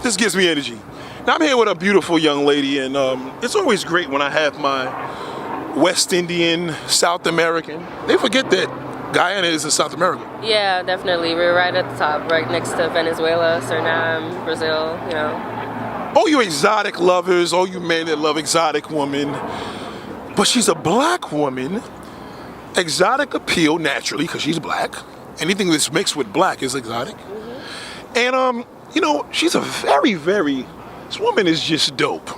This gives me energy. Now I'm here with a beautiful young lady, and it's always great when I have my West Indian, South American. They forget that Guyana is in South America. Yeah, definitely. We're right at the top, right next to Venezuela, Suriname, Brazil, you know. All you exotic lovers, all you men that love exotic women, but she's a black woman. Exotic appeal naturally because she's black. Anything that's mixed with black is exotic. And she's a this woman is just dope.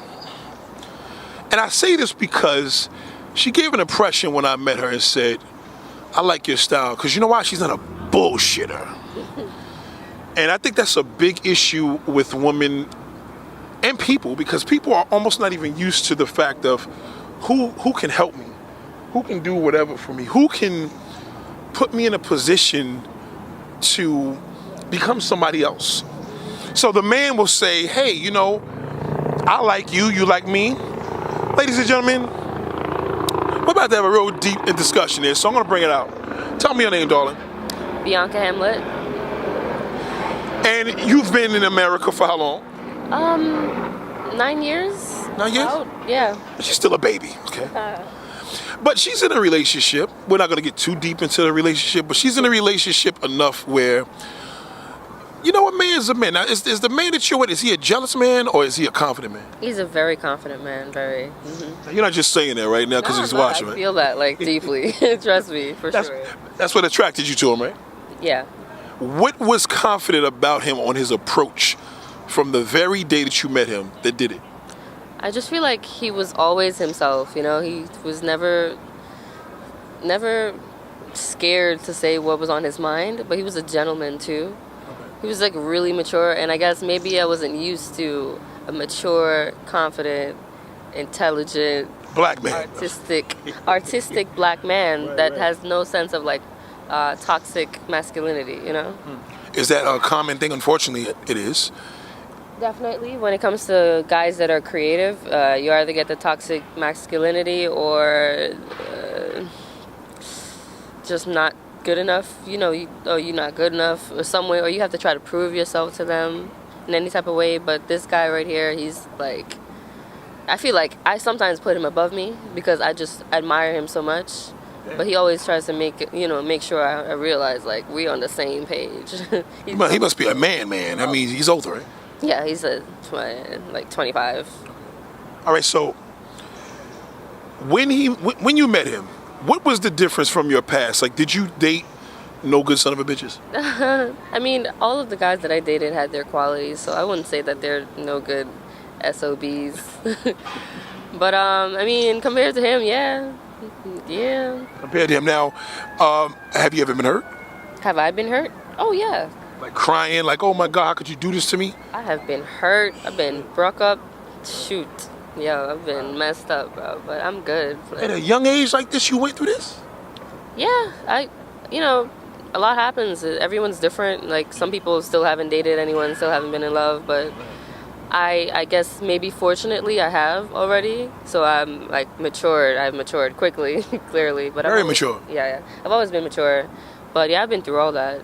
And I say this because she gave an impression when I met her and said, I like your style, because you know why? She's not a bullshitter. And I think that's a big issue with women and people, because people are almost not even used to the fact of who can help me, who can do whatever for me, who can put me in a position to become somebody else. So the man will say, hey, I like you, you like me. Ladies and gentlemen, we're about to have a real deep discussion here, so I'm going to bring it out. Tell me your name, darling. Bianca Hamlet. And you've been in America for how long? 9 years. 9 years? Yeah. She's still a baby, okay? But she's in a relationship. We're not going to get too deep into the relationship, but she's in a relationship enough where, a man's a man. Now, is the man that you're with, is he a jealous man or is he a confident man? He's a very confident man, very. Mm-hmm. You're not just saying that right now because he's watching, I right? feel that, deeply. Trust me, sure. That's what attracted you to him, right? Yeah. What was confident about him on his approach from the very day that you met him that did it? I just feel like he was always himself, He was never scared to say what was on his mind, but he was a gentleman too. He was really mature, and I guess maybe I wasn't used to a mature, confident, intelligent, black man, artistic black man that right. has no sense of toxic masculinity, Is that a common thing? Unfortunately, it is. Definitely. When it comes to guys that are creative, you either get the toxic masculinity or just not good enough. You're not good enough or some way, or you have to try to prove yourself to them in any type of way. But this guy right here, he's I feel like I sometimes put him above me because I just admire him so much. But he always tries to make sure I realize we're on the same page. He must be a man. I mean, he's older, right? Yeah, he's 25. All right, so when you met him, what was the difference from your past? Did you date no good son of a bitches? I mean, all of the guys that I dated had their qualities, so I wouldn't say that they're no good SOBs. But I mean, compared to him, yeah. Compared to him now, have you ever been hurt? Have I been hurt? Oh yeah. Crying, oh my God, how could you do this to me? I have been hurt. I've been broke up. Shoot. Yo, I've been messed up, bro. But I'm good. At a young age like this, you went through this? Yeah. A lot happens. Everyone's different. Some people still haven't dated anyone, still haven't been in love. But I guess maybe fortunately I have already. So I'm matured. I've matured quickly, clearly. But Very mature. Yeah. I've always been mature. But yeah, I've been through all that.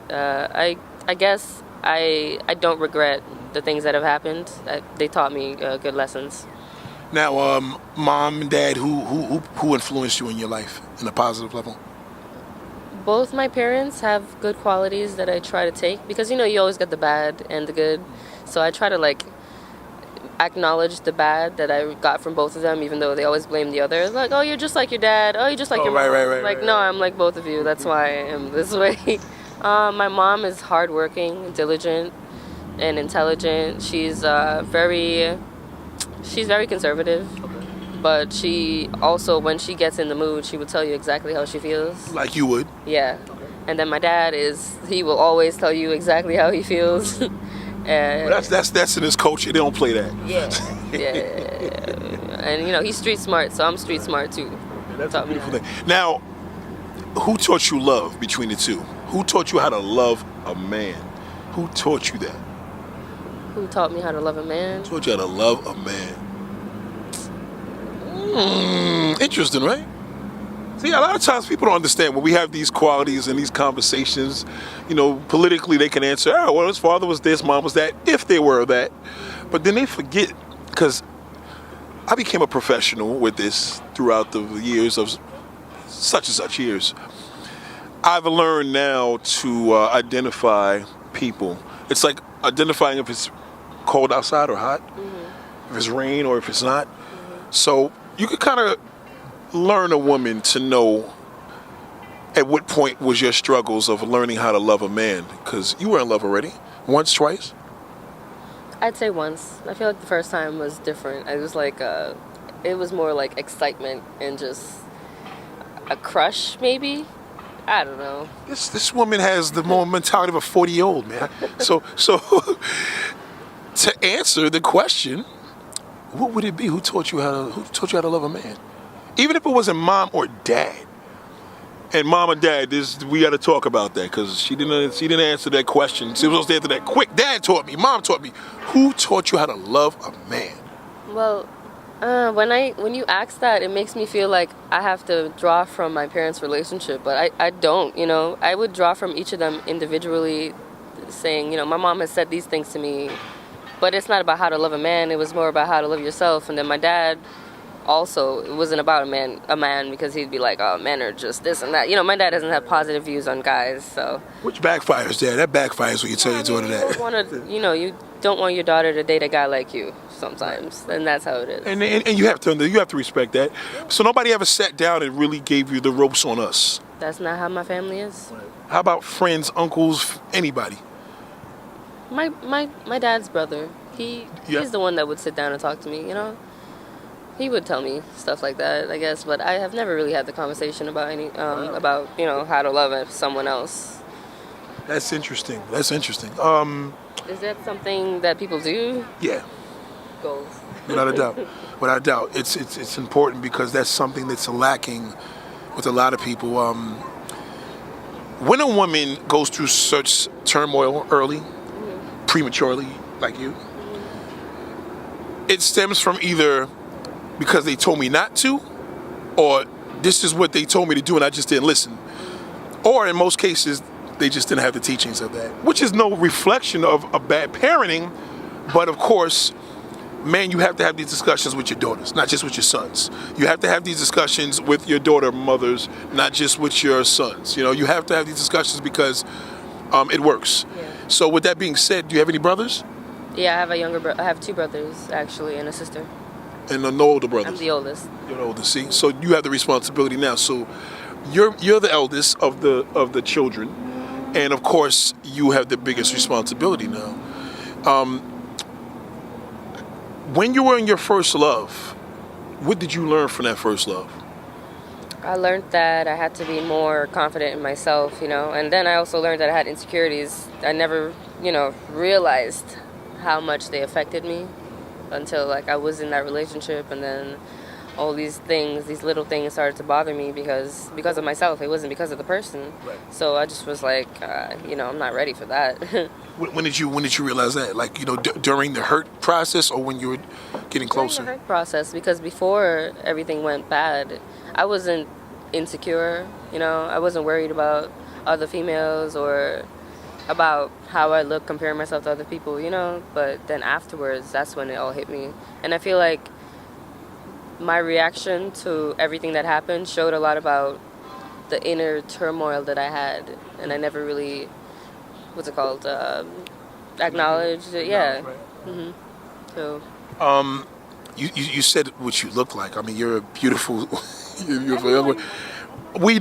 I guess I don't regret the things that have happened. They taught me good lessons. Now, mom and dad, who influenced you in your life in a positive level? Both my parents have good qualities that I try to take because you always get the bad and the good. So I try to acknowledge the bad that I got from both of them, even though they always blame the other. Oh, you're just like your dad. Oh, you're just like your mom. Right. No, I'm like both of you. That's why I am this way. My mom is hardworking, diligent, and intelligent. She's very conservative, but she also, when she gets in the mood, she will tell you exactly how she feels. Like you would? Yeah. And then my dad he will always tell you exactly how he feels. Well, that's in his culture. They don't play that. Yeah. And he's street smart, so I'm street smart too. Yeah, that's a beautiful thing. Now, who taught you love between the two? Who taught you how to love a man? Who taught you that? Who taught me how to love a man? Who taught you how to love a man? Interesting, right? See, a lot of times people don't understand when we have these qualities and these conversations, politically they can answer, oh, well, his father was this, mom was that, if they were that. But then they forget, because I became a professional with this throughout the years of such and such years. I've learned now to identify people. It's like identifying if it's cold outside or hot, if it's rain or if it's not. So you could kind of learn a woman to know at what point was your struggles of learning how to love a man, because you were in love already, once, twice. I'd say once. I feel like the first time was different. It was like it was more like excitement and just a crush, maybe. I don't know. This woman has the more mentality of a 40-year-old, man. So to answer the question, what would it be? Who taught you how to love a man? Even if it wasn't mom or dad. And mom and dad, we got to talk about that, because she didn't answer that question. She was supposed to answer that quick. Dad taught me. Mom taught me. Who taught you how to love a man? Well, when you ask that, it makes me feel like I have to draw from my parents' relationship, but I don't. I would draw from each of them individually, saying, my mom has said these things to me, but it's not about how to love a man. It was more about how to love yourself. And then my dad. Also, it wasn't about a man, because he'd be like, oh, men are just this and that. My dad doesn't have positive views on guys, so. Which backfires, Dad? That backfires when you tell your daughter that. You don't want your daughter to date a guy like you sometimes, and that's how it is. And you have to respect that. So nobody ever sat down and really gave you the ropes on us. That's not how my family is. How about friends, uncles, anybody? My dad's brother, he's the one that would sit down and talk to me, He would tell me stuff like that, I guess, but I have never really had the conversation about about how to love someone else. That's interesting. Is that something that people do? Yeah. Goals. Without a doubt. It's important, because that's something that's lacking with a lot of people. When a woman goes through such turmoil early, prematurely, like you, it stems from either because they told me not to, or this is what they told me to do and I just didn't listen. Or in most cases, they just didn't have the teachings of that, which is no reflection of a bad parenting. But of course, man, you have to have these discussions with your daughters, not just with your sons. You have to have these discussions with your daughter mothers, not just with your sons. You have to have these discussions because it works. Yeah. So with that being said, do you have any brothers? Yeah, I have I have 2 brothers, actually, and a sister. And no older brothers? I'm the oldest. You're the oldest. See, so you have the responsibility now. So you're the eldest of the children, and of course you have the biggest responsibility now. When you were in your first love, what did you learn from that first love? I learned that I had to be more confident in myself, and then I also learned that I had insecurities. I never, realized how much they affected me until I was in that relationship, and then all these little things started to bother me because of myself. It wasn't because of the person. Right. So I just was like, I'm not ready for that. When did you realize that? During the hurt process, or when you were getting closer? During the hurt process, because before everything went bad, I wasn't insecure. I wasn't worried about other females or about how I look comparing myself to other people, but then afterwards, that's when it all hit me. And I feel like my reaction to everything that happened showed a lot about the inner turmoil that I had, and I never really, acknowledged it. Yeah. Right. Mm-hmm. So. You said what you look like. I mean, you're a beautiful, young woman. We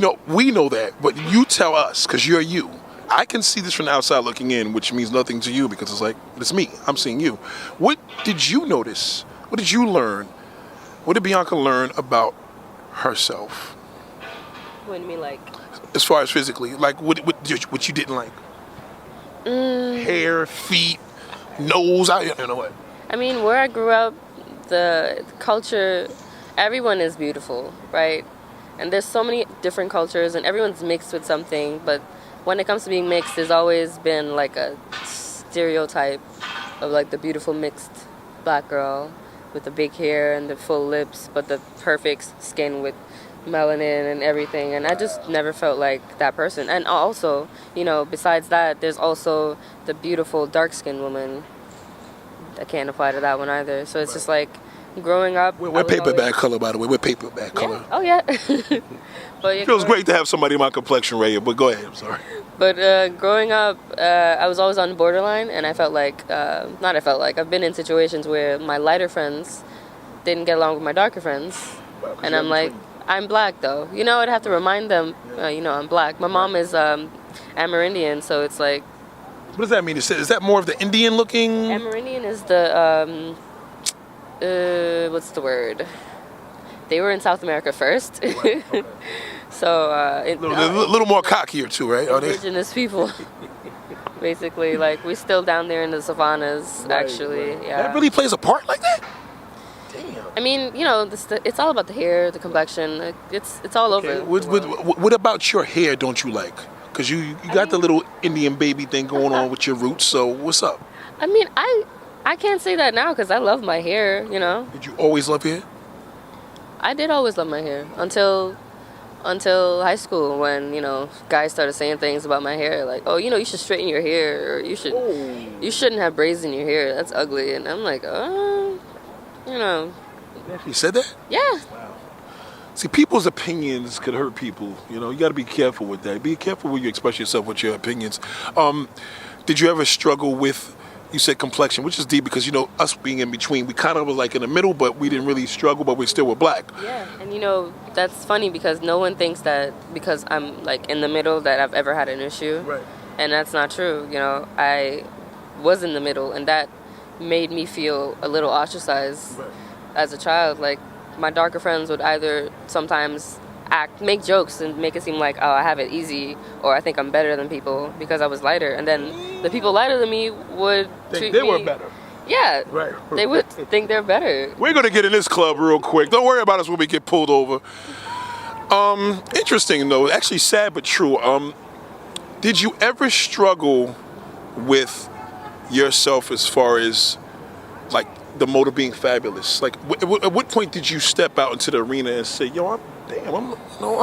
know that, but you tell us, because you're you. I can see this from the outside looking in, which means nothing to you, because it's me. I'm seeing you. What did you notice? What did you learn? What did Bianca learn about herself? What do you mean, like? As far as physically, what you didn't like? Hair, feet, nose. I don't know what. I mean, where I grew up, the culture, everyone is beautiful, right? And there's so many different cultures, and everyone's mixed with something, but when it comes to being mixed, there's always been a stereotype of the beautiful mixed black girl with the big hair and the full lips, but the perfect skin with melanin and everything, and I just never felt like that person. And also, besides that, there's also the beautiful dark-skinned woman. I can't apply to that one either. So it's just like growing up. We're paperback color, by the way. We're paperback color. Oh yeah. But it feels great to have somebody in my complexion right here. But go ahead. I'm sorry. But growing up, I was always on the borderline, and I felt like, I've been in situations where my lighter friends didn't get along with my darker friends, and I'm like, I'm black though. I'd have to remind them, I'm black. My mom is Amerindian, so it's like. What does that mean? Is that more of the Indian looking? Amerindian is the, what's the word? They were in South America first. Right. Okay. So, a little more cockier too, right? Indigenous people. Basically, like, we're still down there in the savannas, actually. Right. Yeah. That really plays a part like that? Damn. I mean, it's all about the hair, the complexion. It's all over. What about your hair don't you like? Because you got the little Indian baby thing going on with your roots, so what's up? I mean, I can't say that now because I love my hair, Did you always love hair? I did always love my hair until high school when, guys started saying things about my hair like, oh, you should straighten your hair, or you shouldn't have braids in your hair. That's ugly. And I'm like, He said that? Yeah. Wow. See, people's opinions could hurt people. You got to be careful with that. Be careful when you express yourself with your opinions. Did you ever struggle with, you said complexion, which is deep because, us being in between, we kind of was like in the middle, but we didn't really struggle, but we still were black. Yeah, and that's funny because no one thinks that because I'm like in the middle that I've ever had an issue. Right. And that's not true. I was in the middle, and that made me feel a little ostracized as a child. Like, my darker friends would either sometimes make jokes and make it seem like, oh, I have it easy, or I think I'm better than people because I was lighter. And then the people lighter than me would treat me... They were better. Yeah. Right. They would think they're better. We're going to get in this club real quick. Don't worry about us when we get pulled over. Interesting, though. Actually sad but true. Did you ever struggle with yourself as far as, like, the mode of being fabulous? Like, at what point did you step out into the arena and say, yo, I'm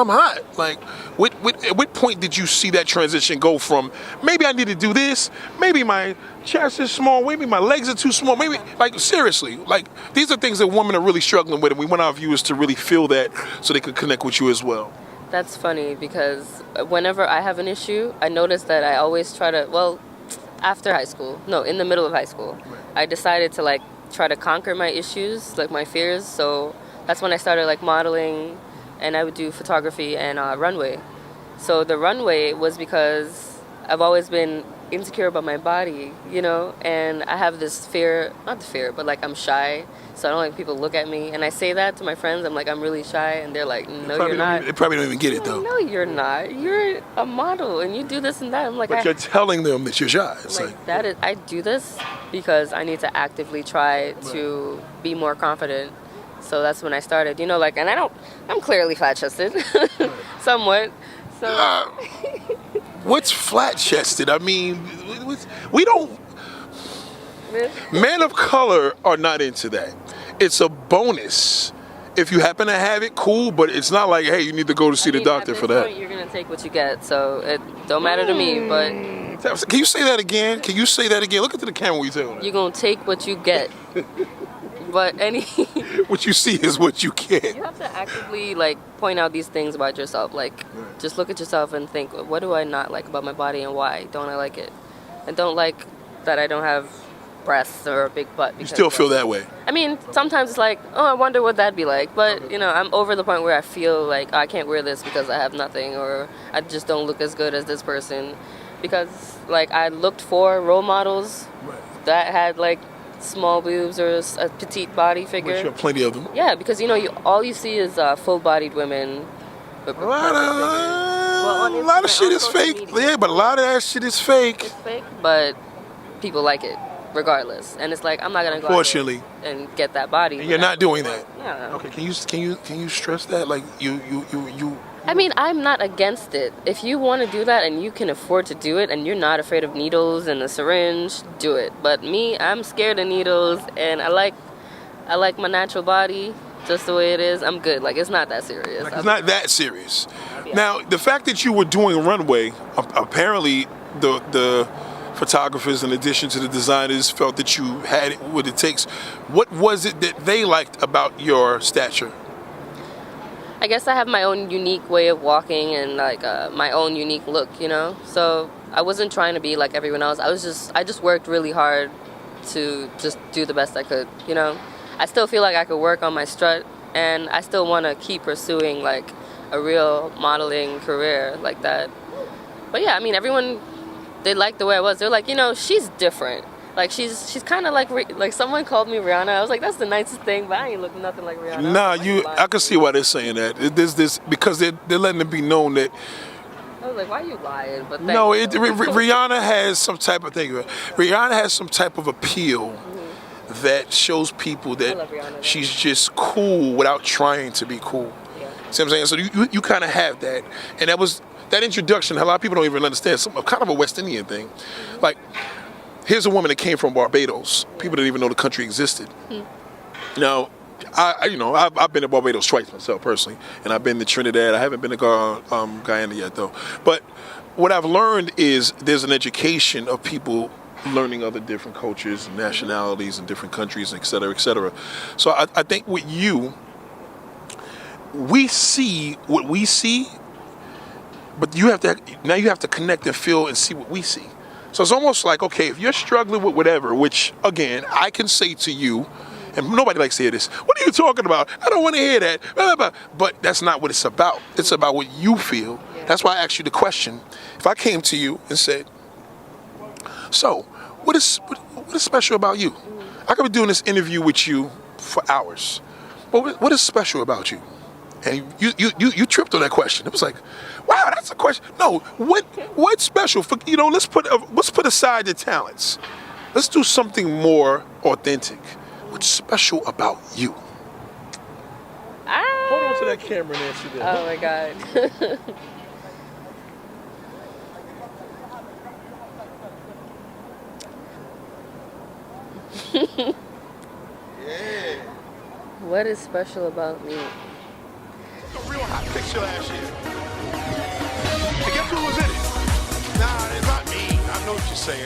hot? Like, at what point did you see that transition go from, maybe I need to do this, maybe my chest is small, maybe my legs are too small, maybe, like, seriously, like, these are things that women are really struggling with, and we want our viewers to really feel that so they could connect with you as well. That's funny because whenever I have an issue, I notice that I always try to, after high school, in the middle of high school, I decided to, like, try to conquer my issues, like my fears. So that's when I started like modeling, and I would do photography and runway. So the runway was because I've always been insecure about my body, and I have this fear, not the fear, but like I'm shy, so I don't like people look at me. And I say that to my friends, I'm like, I'm really shy, and they're like, no, you're not. They probably don't even get it though. No, you're not. You're a model, and you do this and that. I'm like, but you're telling them that you're shy. It's like that is, I do this because I need to actively try to be more confident. So that's when I started, and I'm clearly flat-chested, somewhat. So. What's flat-chested? I mean, we don't. Men of color are not into that. It's a bonus. If you happen to have it, cool, but it's not like, hey, you need to go to see the doctor for that. Point, you're going to take what you get, so it don't matter to me, but... Can you say that again? Look into the camera when you tell that. You're going to take what you get. But what you see is what you get. You have to actively, like, point out these things about yourself. Like, just look at yourself and think, what do I not like about my body and why don't I like it? I don't like that I don't have breasts or a big butt. You still feel that way? I mean, sometimes it's like, oh, I wonder what that'd be like. But, I'm over the point where I feel like, oh, I can't wear this because I have nothing, or I just don't look as good as this person. Because, like, I looked for role models that had, like, small boobs or a petite body figure. Which you have plenty of them. Yeah, because, all you see is full-bodied women. A lot of shit is fake. Yeah, but a lot of that shit is fake. It's fake, but people like it regardless. And it's like, I'm not gonna go out and get that body. And you're not doing that. Yeah. Okay, can you stress that? Like you I mean, I'm not against it. If you want to do that and you can afford to do it and you're not afraid of needles and a syringe, do it. But me, I'm scared of needles, and I like my natural body, just the way it is, I'm good. Like, it's not that serious. Like, it's not that serious. Yeah. Now, the fact that you were doing runway, apparently the photographers, in addition to the designers, felt that you had what it takes. What was it that they liked about your stature? I guess I have my own unique way of walking and like my own unique look, you know. So I wasn't trying to be like everyone else. I just worked really hard to just do the best I could, you know. I still feel like I could work on my strut, and I still want to keep pursuing like a real modeling career like that. But yeah, I mean, everyone, they liked the way I was. They're like, you know, she's different. Like she's kind of like someone called me Rihanna. I was like, that's the nicest thing, but I ain't look nothing like Rihanna. Nah, I can see why they're saying that. There's this because they're letting it be known that. I was like, why are you lying? But No, Rihanna has some type of thing. Rihanna has some type of appeal that shows people that she's just cool without trying to be cool. Yeah. See what I'm saying? So you kind of have that, and that introduction. A lot of people don't even understand. Kind of a West Indian thing, like. Here's a woman that came from Barbados. People didn't even know the country existed. Now, I've been to Barbados twice myself personally, and I've been to Trinidad. I haven't been to Guyana yet, though. But what I've learned is there's an education of people learning other different cultures and nationalities and different countries, et cetera, et cetera. So I think with you, we see what we see, but you have to connect and feel and see what we see. So it's almost like, okay, if you're struggling with whatever, which, again, I can say to you, and nobody likes to hear this, what are you talking about? I don't want to hear that. Blah, blah, blah. But that's not what it's about. It's about what you feel. Yeah. That's why I asked you the question. If I came to you and said, so, what is special about you? I could be doing this interview with you for hours. But what is special about you? And you tripped on that question. It was like, wow, that's a question. No, what's special? For, let's put aside the talents. Let's do something more authentic. What's special about you? Hold on to that camera, Nancy. There. Oh my God. Yeah. What is special about me? A real hot picture last year. And guess who was in it? Nah, it's not me. I know what you're saying.